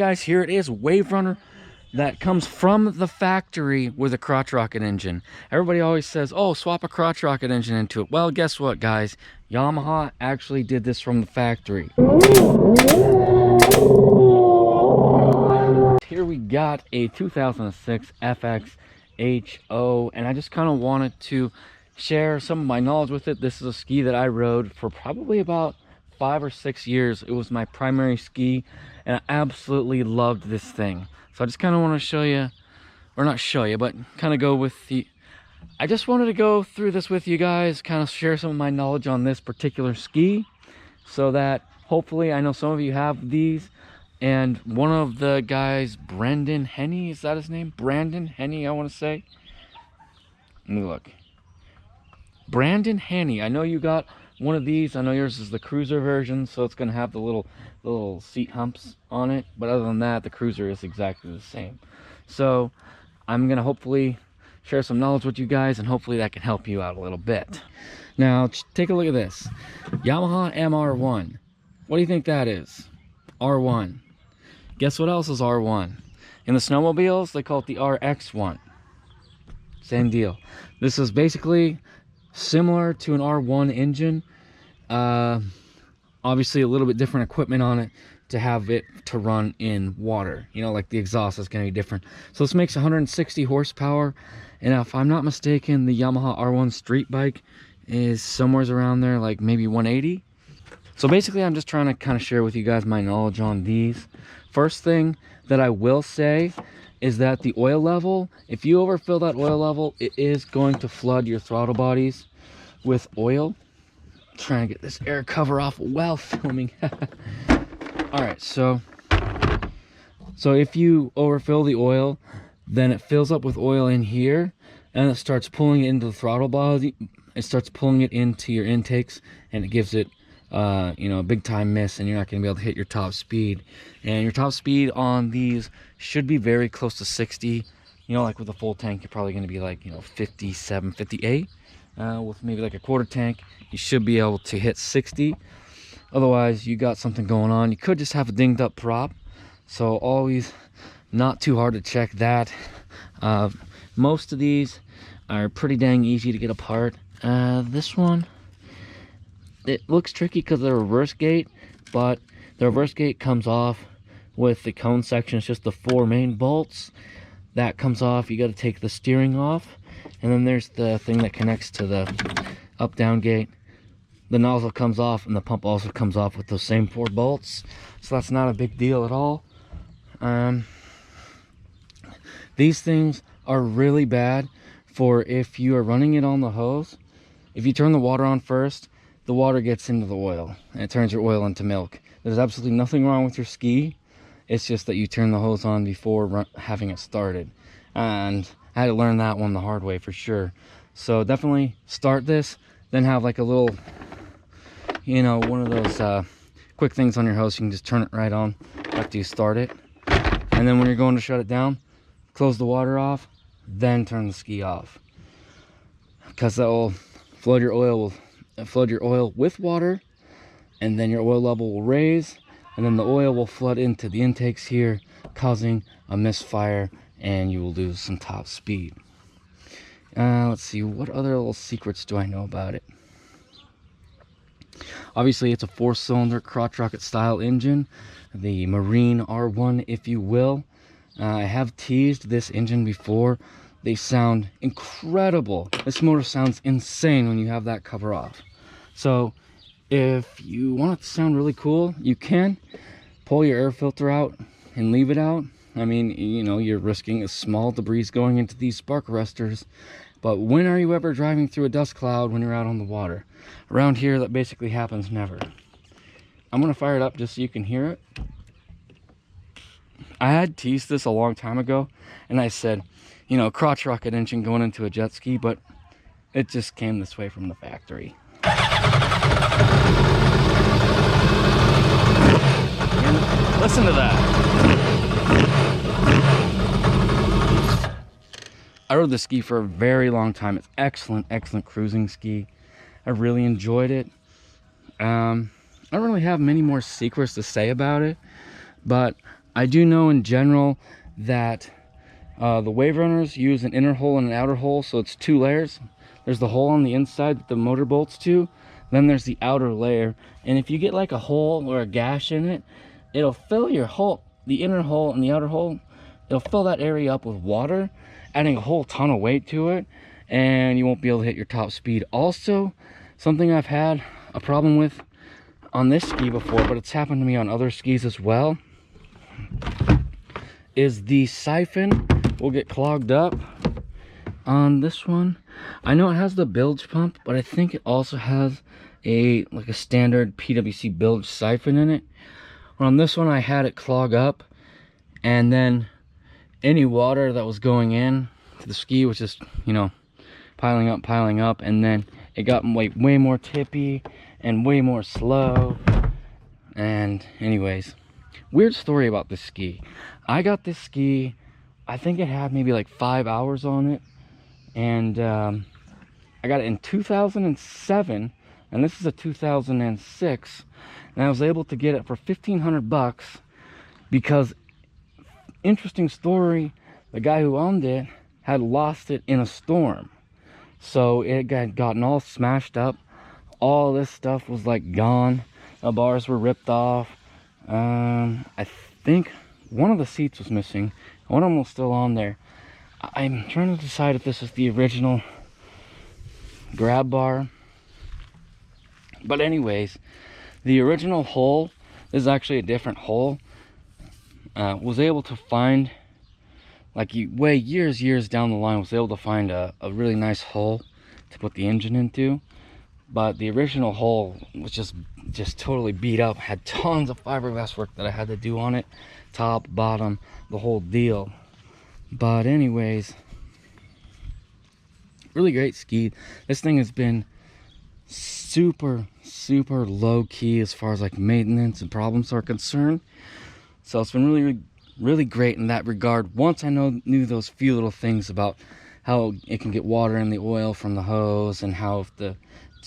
guys, here it is, waverunner that comes from the factory with a crotch rocket engine. Everybody always says, oh, swap a crotch rocket engine into it. Well, guess what, guys? Yamaha actually did this from the factory. Here we got a 2006 FX HO, and I just kind of wanted to share some of my knowledge with it. This is a ski that I rode for probably about 5 or 6 years. It was my primary ski, and I absolutely loved this thing. So I just kind of want to show you, or not show you, but kind of go with the, I just wanted to go through this with you guys, kind of share some of my knowledge on this particular ski, so that hopefully, I know some of you have these, and one of the guys, Brendan Henney, is that his name? Brandon Henney, I want to say. Let me look. Brandon Henney, I know you got one of these. I know yours is the cruiser version, so it's going to have the little seat humps on it, but other than that, the cruiser is exactly the same. So I'm going to hopefully share some knowledge with you guys, and hopefully that can help you out a little bit. Now take a look at this Yamaha R1. What do you think that is? R1. Guess what else is R1? In the snowmobiles, they call it the RX1. Same deal. This is basically similar to an R1 engine. Obviously a little bit different equipment on it to have it to run in water. You know, like the exhaust is going to be different. So this makes 160 horsepower, and if I'm not mistaken, the Yamaha R1 street bike is somewhere around there, like maybe 180. So basically, I'm just trying to kind of share with you guys my knowledge on these. First thing that I will say is that the oil level, if you overfill that oil level, it is going to flood your throttle bodies with oil. I'm trying to get this air cover off while filming. All right, so if you overfill the oil, then it fills up with oil in here, and it starts pulling it into the throttle body. It starts pulling it into your intakes, and it gives it you know, a big time miss, and you're not going to be able to hit your top speed. And your top speed on these should be very close to 60. You know, like with a full tank, you're probably going to be like, you know, 57, 58. With maybe like a quarter tank, you should be able to hit 60. Otherwise, you got something going on. You could just have a dinged up prop, so always not too hard to check that. Most of these are pretty dang easy to get apart. This one, it looks tricky because of the reverse gate, but the reverse gate comes off with the cone section. It's just the 4 main bolts that comes off. You got to take the steering off, and then there's the thing that connects to the up down gate. The nozzle comes off, and the pump also comes off with those same 4 bolts, so that's not a big deal at all. These things are really bad for if you are running it on the hose. If you turn the water on first, the water gets into the oil, and it turns your oil into milk. There's absolutely nothing wrong with your ski. It's just that you turn the hose on before having it started, and I had to learn that one the hard way for sure. So definitely start this, then have like a little, you know, one of those quick things on your hose. You can just turn it right on after you start it, and then when you're going to shut it down, close the water off, then turn the ski off, because that will flood your oil with water, and then your oil level will raise, and then the oil will flood into the intakes here, causing a misfire, and you will lose some top speed. Let's see, what other little secrets do I know about it? Obviously, it's a 4-cylinder crotch rocket style engine, the Marine R1, if you will. I have teased this engine before. They sound incredible. This motor sounds insane when you have that cover off. So if you want it to sound really cool, you can pull your air filter out and leave it out. I mean, you know, you're risking a small debris going into these spark arresters, but when are you ever driving through a dust cloud when you're out on the water? Around here, that basically happens never. I'm gonna fire it up just so you can hear it. I had teased this a long time ago, and I said, you know, crotch rocket engine going into a jet ski, but it just came this way from the factory. And listen to that. I rode this ski for a very long time. It's excellent cruising ski. I really enjoyed it. I don't really have many more secrets to say about it, but I do know in general that the wave runners use an inner hole and an outer hole, so it's 2 layers. There's the hole on the inside that the motor bolts to, then there's the outer layer. And if you get like a hole or a gash in it, it'll fill your hole, the inner hole and the outer hole, it'll fill that area up with water, adding a whole ton of weight to it, and you won't be able to hit your top speed. Also, something I've had a problem with on this ski before, but it's happened to me on other skis as well, is the siphon will get clogged up on this one. I know it has the bilge pump, but I think it also has a standard PWC bilge siphon in it. Well, on this one I had it clog up, and then any water that was going in to the ski was just, you know, piling up, and then it got way more tippy and way more slow. And anyways, weird story about this ski. I got this ski, I think it had maybe like 5 hours on it, and I got it in 2007, and this is a 2006, and I was able to get it for 1,500 bucks because, interesting story, the guy who owned it had lost it in a storm, so it had gotten all smashed up. All this stuff was like gone. The bars were ripped off. I think one of the seats was missing. One of them was still on there. I'm trying to decide if this is the original grab bar. But anyways, the original hole is actually a different hole. Was able to find, like years down the line, was able to find a really nice hole to put the engine into. But the original hole was just totally beat up. Had tons of fiberglass work that I had to do on it, top, bottom, the whole deal. But anyways, really great ski. This thing has been super low key as far as like maintenance and problems are concerned. So it's been really great in that regard. Once I knew those few little things about how it can get water in the oil from the hose, and how if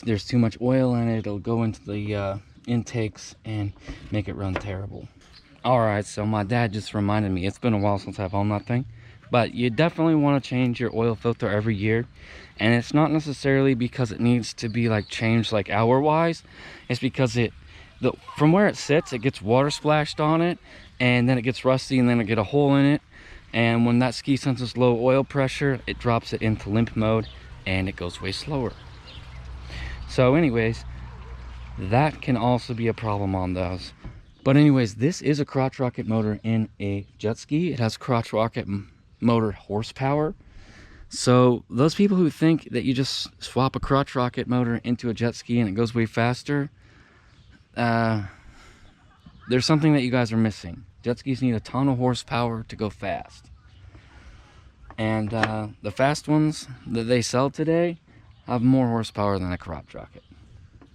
there's too much oil in it, it'll go into the intakes and make it run terrible. Alright, so my dad just reminded me, it's been a while since I've owned that thing, but you definitely want to change your oil filter every year. And it's not necessarily because it needs to be like changed like hour wise, it's because from where it sits, it gets water splashed on it, and then it gets rusty, and then it get a hole in it, and when that ski senses low oil pressure, it drops it into limp mode and it goes way slower. So anyways, that can also be a problem on those. But anyways, this is a crotch rocket motor in a jet ski. It has crotch rocket motor horsepower. So those people who think that you just swap a crotch rocket motor into a jet ski and it goes way faster, there's something that you guys are missing. Jet skis need a ton of horsepower to go fast. And the fast ones that they sell today have more horsepower than a crotch rocket.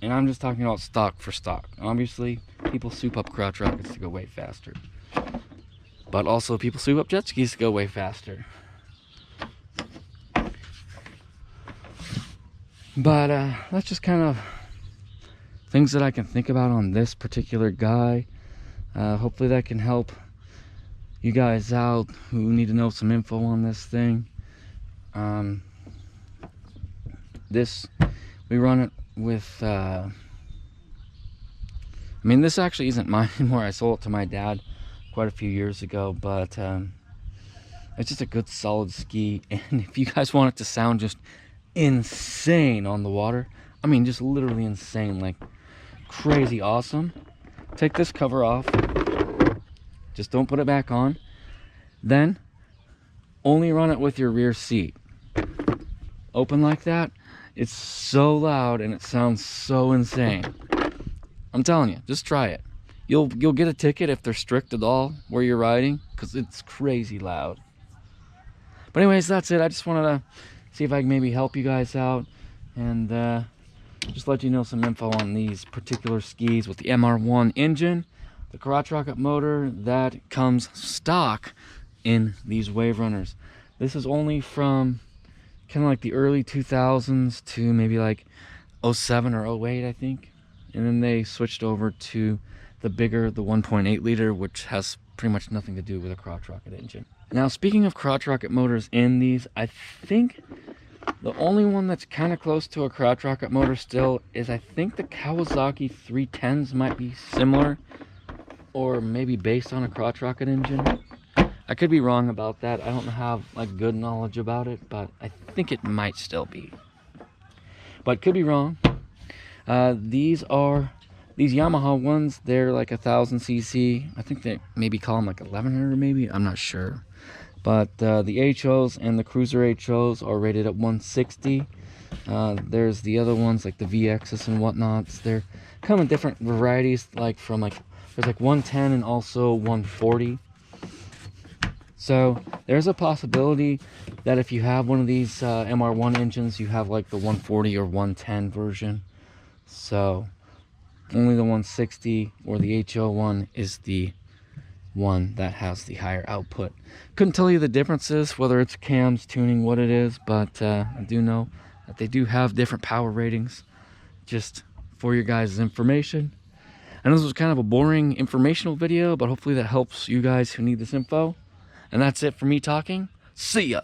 And I'm just talking about stock for stock. Obviously, people soup up crotch rockets to go way faster. But also, people soup up jet skis to go way faster. But that's just kind of things that I can think about on this particular guy. Hopefully that can help you guys out who need to know some info on this thing. We run it with I mean, this actually isn't mine anymore. I sold it to my dad quite a few years ago, but it's just a good solid ski. And if you guys want it to sound just insane on the water, I mean just literally insane, like crazy awesome, take this cover off, just don't put it back on, then only run it with your rear seat open like that. It's so loud and it sounds so insane. I'm telling you, just try it. You'll get a ticket if they're strict at all where you're riding, because it's crazy loud. But anyways, that's it. I just wanted to see if I can maybe help you guys out, and just let you know some info on these particular skis with the MR1 engine, the crotch rocket motor that comes stock in these wave runners. This is only from kind of like the early 2000s to maybe like 07 or 08, I think. And then they switched over to the bigger, the 1.8 liter, which has pretty much nothing to do with a crotch rocket engine. Now, speaking of crotch rocket motors in these, I think the only one that's kind of close to a crotch rocket motor still is, I think the Kawasaki 310s might be similar, or maybe based on a crotch rocket engine. I could be wrong about that. I don't have like good knowledge about it, but I think it might still be. But could be wrong. These Yamaha ones, they're like 1000cc. I think they maybe call them like 1100 maybe. I'm not sure. But the HOs and the cruiser HOs are rated at 160. There's the other ones like the VXs and whatnots. They're come in different varieties, like from like there's like 110 and also 140. So there's a possibility that if you have one of these MR1 engines, you have like the 140 or 110 version. So only the 160 or the HO one is the one that has the higher output. Couldn't tell you the differences, whether it's cams, tuning, what it is, but I do know that they do have different power ratings, just for your guys' information. I know this was kind of a boring informational video, but hopefully that helps you guys who need this info. And that's it for me talking. See ya!